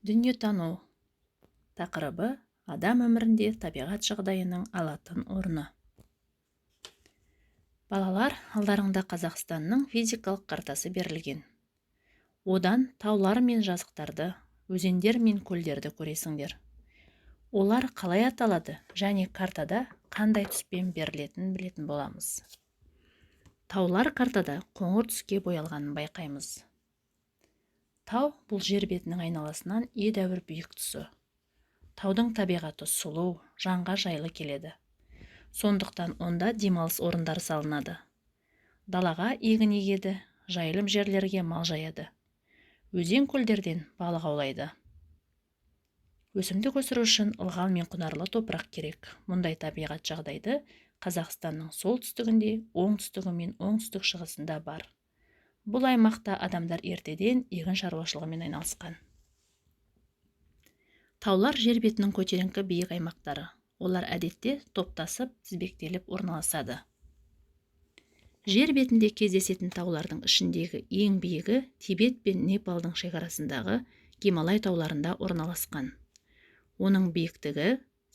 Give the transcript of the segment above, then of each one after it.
Дүниетану тақырыбы адам өмірінде табиғат жағдайының алатын орны. Балалар, алдарыңда Қазақстанның физикалық картасы берілген. Одан таулар мен жазықтарды, өзендер мен көлдерді көресіңдер. Олар қалай аталады және картада қандай түспен берілетінін білетін боламыз. Таулар картада қоңыр түске боялғанын байқаймыз. Тау бұл жер бетінің айналасынан едәуір биік тұсы. Таудың табиғаты сұлу, жанға жайлы келеді. Сондықтан онда демалыс орындары салынады. Далаға егін егеді, жайылым жерлерге мал жаяды. Өзен көлдерден балық аулайды. Өсімдік өсіру үшін ылғал мен құнарлы топырақ керек. Мұндай табиғат жағдайды Қазақстанның солтүстігінде, оңтүстігі мен оңтүстік шығысында бар. Бұл аймақта адамдар ертеден егін шаруашылығымен айналысқан. Таулар жер бетінің көтеріңкі биік аймақтары. Олар әдетте топтасып, тізбектеліп орналасады. Жер бетінде кездесетін таулардың ішіндегі ең биігі Тибет пен Непалдың шекарасындағы Гималай тауларында орналасқан. Оның биіктігі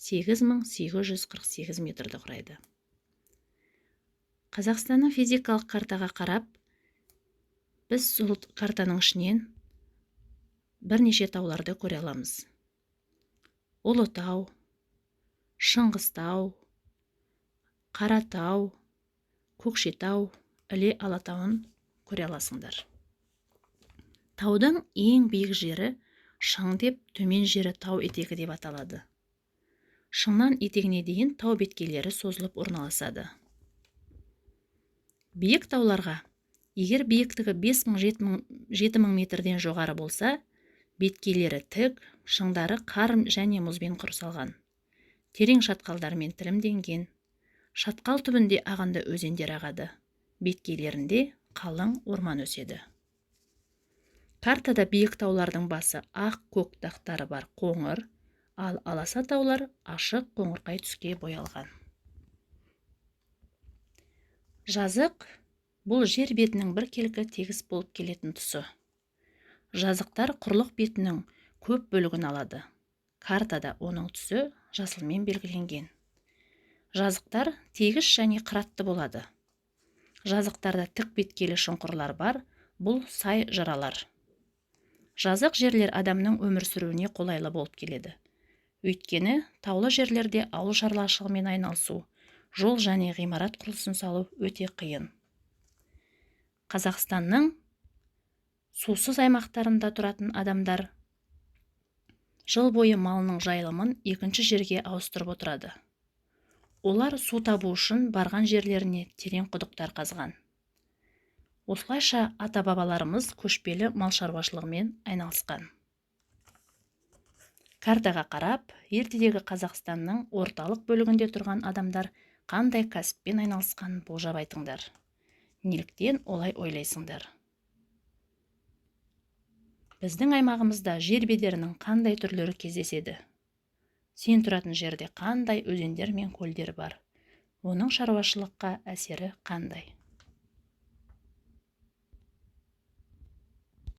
8848 метрді құрайды. Қазақстанның физикалық картаға қарап, біз сол картаның ішінен бірнеше тауларды көре аламыз. Ұлытау, Шыңғыстау, Қаратау, Көкшетау, Іле Алатауын көре аласыңдар. Таудың ең биік жері шың деп, төмен жері тау етегі деп аталады. Шыңнан етегіне дейін тау беткейлері созылып орналасады. Биік тауларға, егер биіктігі 5000-7000 метрден жоғары болса, беткейлері тік, шыңдары қар және мұзбен құрсалған. Терең шатқалдармен тілімденген. Шатқал түбінде ағынды өзендер ағады. Беткейлерінде қалың орман өседі. Картада биік таулардың басы ақ көк тақтары бар қоңыр, ал аласа таулар ашық қоңырқай түске боялған. Жазық бұл жер бетінің біркелкі тегіс болып келетін тұсы. Жазықтар құрлық бетінің көп бөлігін алады. Картада оның түсі жасылмен белгіленген. Жазықтар тегіс және қыратты болады. Жазықтарда тік беткейлі шұңқырлар бар, бұл сай жыралар. Жазық жерлер адамның өмір сүруіне қолайлы болып келеді. Өйткені таулы жерлерде ауыл шаруашылығымен айналысу, жол және ғимарат құрылысын салу өте қиын. Қазақстанның сусыз аймақтарында тұратын адамдар жыл бойы малының жайылымын екінші жерге ауыстырып отырады. Олар су табу үшін барған жерлеріне терең құдықтар қазған. Осылайша ата-бабаларымыз көшпелі мал шаруашылығымен айналысқан. Картаға қарап, ертедегі Қазақстанның орталық бөлігінде тұрған адамдар қандай кәсіппен айналысқанын болжап айтыңдар. Неліктен олай ойлайсыңдар? Біздің аймағымызда жер бедерінің қандай түрлері кездеседі? Сен тұратын жерде қандай өзендер мен көлдер бар? Оның шаруашылыққа әсері қандай?